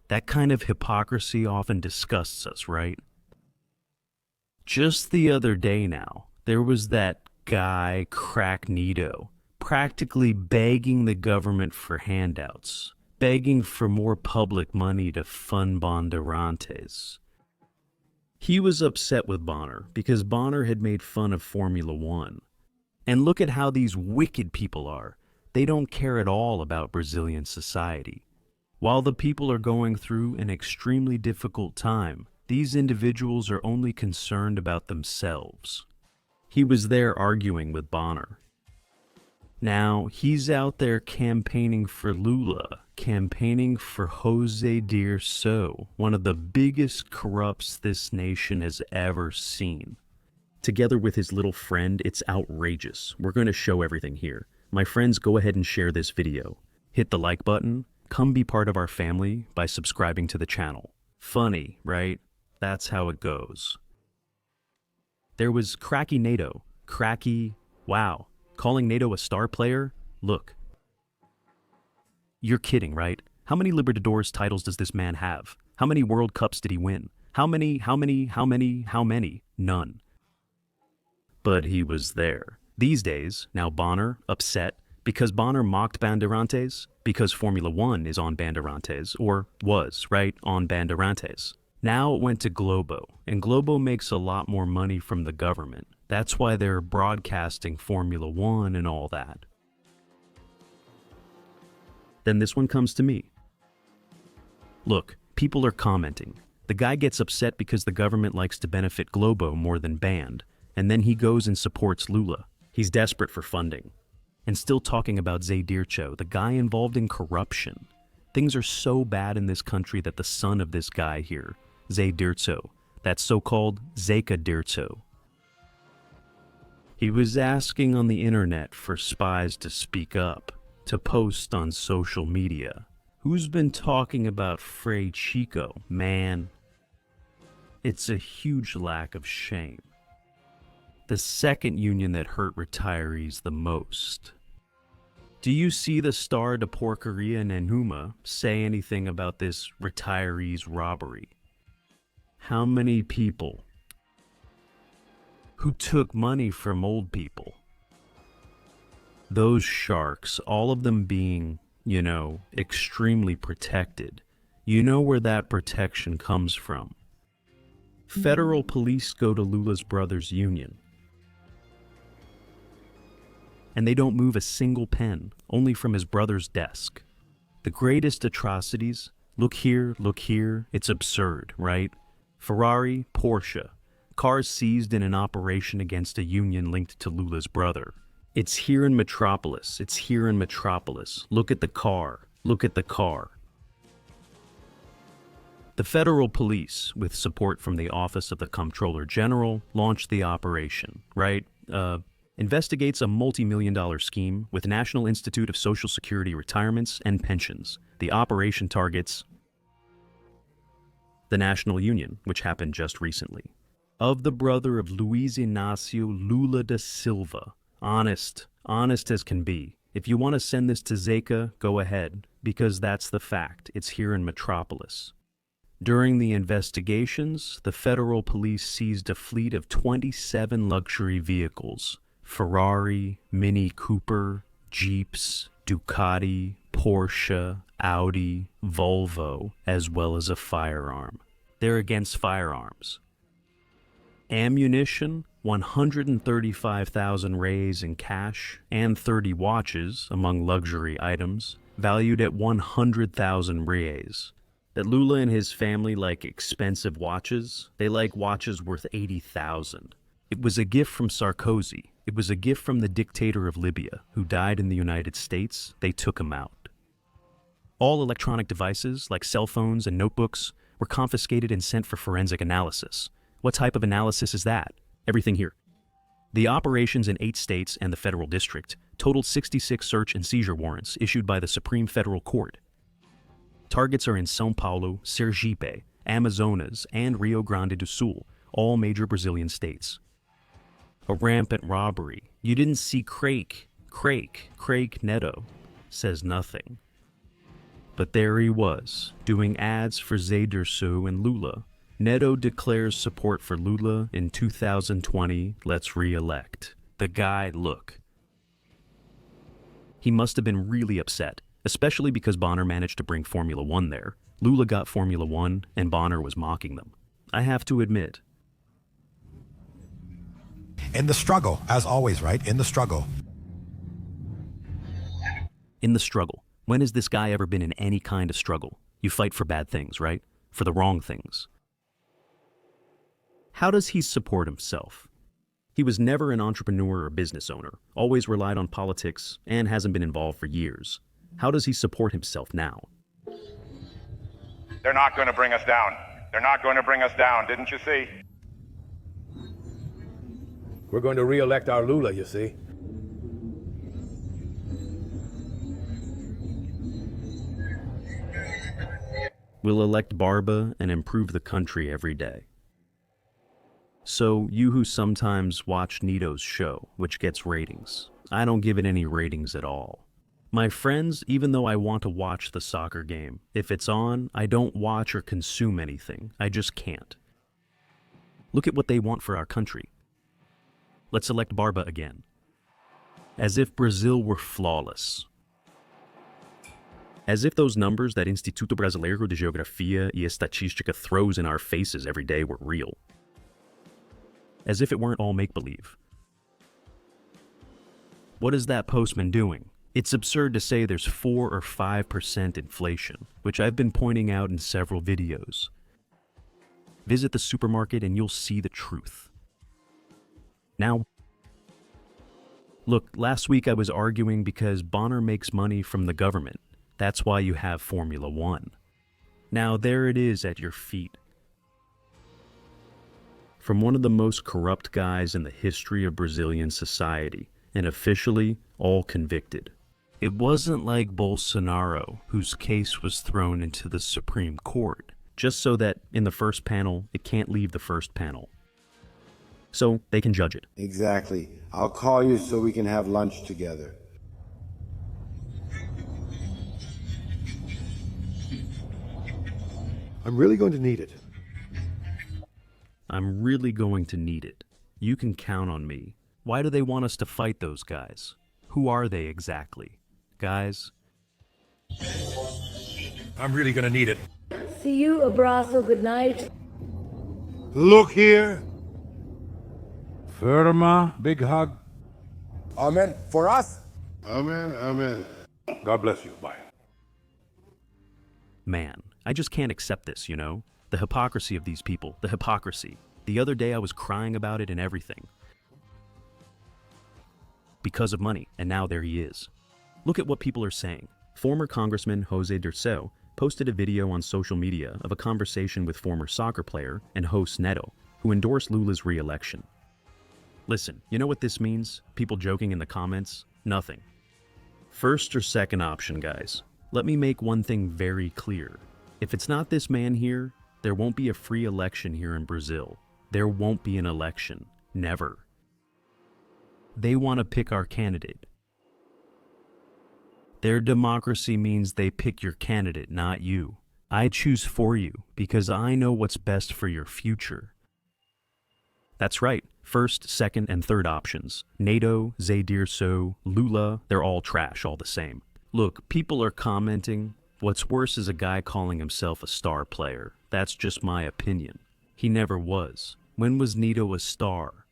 That kind of hypocrisy often disgusts us, right? Just the other day now, there was that guy, Crack Neto, practically begging the government for handouts, begging for more public money to fund Banderantes. He was upset with Bonner because Bonner had made fun of Formula One. And look at how these wicked people are. They don't care at all about Brazilian society. While the people are going through an extremely difficult time, these individuals are only concerned about themselves. He was there arguing with Bonner. Now, he's out there campaigning for Lula, campaigning for Jose Dirceu, one of the biggest corrupts this nation has ever seen. Together with his little friend, it's outrageous. We're going to show everything here. My friends, go ahead and share this video. Hit the like button. Come be part of our family by subscribing to the channel. Funny, right? That's how it goes. There was Cracky Neto. Cracky, wow. Calling Neto a star player? Look. You're kidding, right? How many Libertadores titles does this man have? How many World Cups did he win? How many? None. But he was there. These days, now Bonner, upset, because Bonner mocked Bandeirantes, because Formula One is on Bandeirantes, or was, right, on Bandeirantes. Now it went to Globo, and Globo makes a lot more money from the government. That's why they're broadcasting Formula One and all that. Then this one comes to me. Look, people are commenting. The guy gets upset because the government likes to benefit Globo more than Band, and then he goes and supports Lula. He's desperate for funding. And still talking about Zé Dirceu, the guy involved in corruption. Things are so bad in this country that the son of this guy here, Zé Dirceu, that so-called Zeca Dirceu, he was asking on the internet for spies to speak up, to post on social media. Who's been talking about Frei Chico, man? It's a huge lack of shame. The second union that hurt retirees the most. Do you see the Star de Porcaria Nenhuma say anything about this retirees robbery? How many people who took money from old people? Those sharks, all of them being, extremely protected. You know where that protection comes from. Federal police go to Lula's brother's union. And they don't move a single pen, only from his brother's desk. The greatest atrocities, look here, it's absurd, right? Ferrari, Porsche, cars seized in an operation against a union linked to Lula's brother. It's here in Metropolis, Look at the car, The federal police, with support from the Office of the Comptroller General, launched the operation, right? Investigates a multi-million-dollar scheme with National Institute of Social Security Retirements and Pensions. The operation targets the National Union, which happened just recently, of the brother of Luiz Inácio Lula da Silva. Honest as can be. If you want to send this to Zeca, go ahead, because that's the fact. It's here in Metropolis. During the investigations, the federal police seized a fleet of 27 luxury vehicles. Ferrari, Mini Cooper, Jeeps, Ducati, Porsche, Audi, Volvo, as well as a firearm. They're against firearms. Ammunition, 135,000 reais in cash, and 30 watches, among luxury items, valued at 100,000 reais. That Lula and his family like expensive watches. They like watches worth 80,000. It was a gift from Sarkozy. It was a gift from the dictator of Libya, who died in the United States. They took him out. All electronic devices, like cell phones and notebooks, were confiscated and sent for forensic analysis. What type of analysis is that? Everything here. The operations in 8 states and the federal district totaled 66 search and seizure warrants issued by the Supreme Federal Court. Targets are in São Paulo, Sergipe, Amazonas, and Rio Grande do Sul, all major Brazilian states. A rampant robbery. You didn't see Craig Neto says nothing. But there he was, doing ads for Zedersu and Lula. Neto declares support for Lula in 2020, let's re-elect. The guy, look. He must have been really upset, especially because Bonner managed to bring Formula One there. Lula got Formula One, and Bonner was mocking them. I have to admit. In the struggle, as always, right? In the struggle. In the struggle. When has this guy ever been in any kind of struggle? You fight for bad things, right? For the wrong things. How does he support himself? He was never an entrepreneur or business owner, always relied on politics, and hasn't been involved for years. How does he support himself now? They're not going to bring us down. They're not going to bring us down, didn't you see? We're going to re-elect our Lula, you see. We'll elect Barba and improve the country every day. So, you who sometimes watch Neto's show, which gets ratings, I don't give it any ratings at all. My friends, even though I want to watch the soccer game, if it's on, I don't watch or consume anything. I just can't. Look at what they want for our country. Let's elect Barba again. As if Brazil were flawless. As if those numbers that Instituto Brasileiro de Geografia e Estatística throws in our faces every day were real. As if it weren't all make-believe. What is that postman doing? It's absurd to say there's 4 or 5% inflation, which I've been pointing out in several videos. Visit the supermarket and you'll see the truth. Now, look, last week I was arguing because Bonner makes money from the government. That's why you have Formula One. Now there it is at your feet. From one of the most corrupt guys in the history of Brazilian society, and officially all convicted. It wasn't like Bolsonaro, whose case was thrown into the Supreme Court, just so that in the first panel, it can't leave the first panel. So they can judge it. Exactly. I'll call you so we can have lunch together. I'm really going to need it. I'm really going to need it. You can count on me. Why do they want us to fight those guys? Who are they exactly? Guys? I'm really going to need it. See you, abrazo, good night. Look here. Firma, big hug. Amen. For us. Amen, amen. God bless you. Bye. Man, I just can't accept this, you know? The hypocrisy of these people, the hypocrisy. The other day I was crying about it and everything. Because of money, and now there he is. Look at what people are saying. Former Congressman Jose Dirceu posted a video on social media of a conversation with former soccer player and host Neto, who endorsed Lula's re-election. Listen, you know what this means? People joking in the comments? Nothing. First or second option, guys. Let me make one thing very clear. If it's not this man here, there won't be a free election here in Brazil. There won't be an election. Never. They want to pick our candidate. Their democracy means they pick your candidate, not you. I choose for you because I know what's best for your future. That's right. First, second, and third options. Neto, Zedersu, Lula, they're all trash, all the same. Look, people are commenting. What's worse is a guy calling himself a star player. That's just my opinion. He never was. When was Neto a star?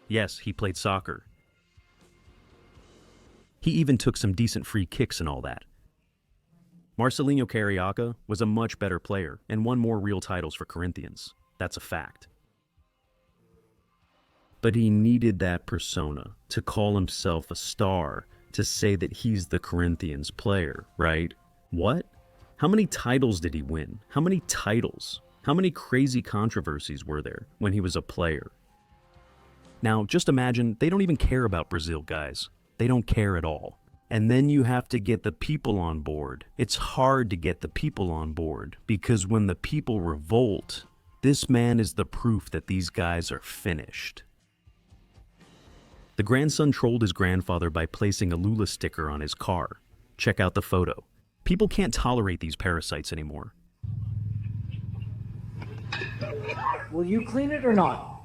Yes, he played soccer. He even took some decent free kicks and all that. Marcelinho Carioca was a much better player and won more real titles for Corinthians. That's a fact. But he needed that persona to call himself a star, to say that he's the Corinthians player, right? What? How many titles did he win? How many titles? How many crazy controversies were there when he was a player? Now, just imagine, they don't even care about Brazil, guys. They don't care at all. And then you have to get the people on board. It's hard to get the people on board, because when the people revolt, this man is the proof that these guys are finished. The grandson trolled his grandfather by placing a Lula sticker on his car. Check out the photo. People can't tolerate these parasites anymore. Will you clean it or not?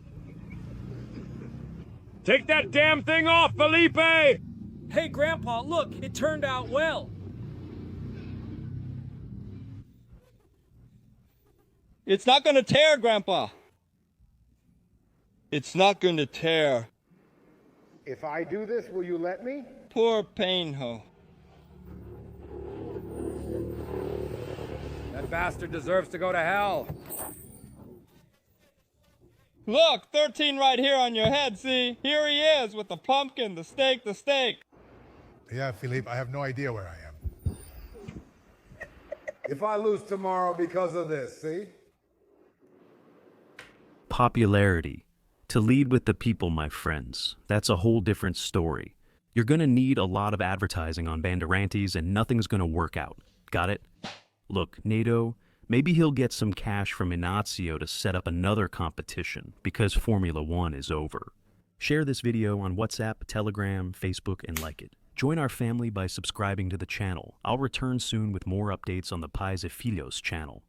Take that damn thing off, Felipe! Hey, Grandpa, look, it turned out well. It's not gonna tear, Grandpa. It's not gonna tear. If I do this, will you let me? Poor Painho. That bastard deserves to go to hell. Look, 13 right here on your head, see? Here he is with the pumpkin, the steak, the steak. Yeah, Philippe, I have no idea where I am. If I lose tomorrow because of this, see? Popularity. To lead with the people, my friends. That's a whole different story. You're gonna need a lot of advertising on Banderantes and nothing's gonna work out. Got it? Look, Neto, maybe he'll get some cash from Ignazio to set up another competition because Formula One is over. Share this video on WhatsApp, Telegram, Facebook, and like it. Join our family by subscribing to the channel. I'll return soon with more updates on the Pais e Filhos channel.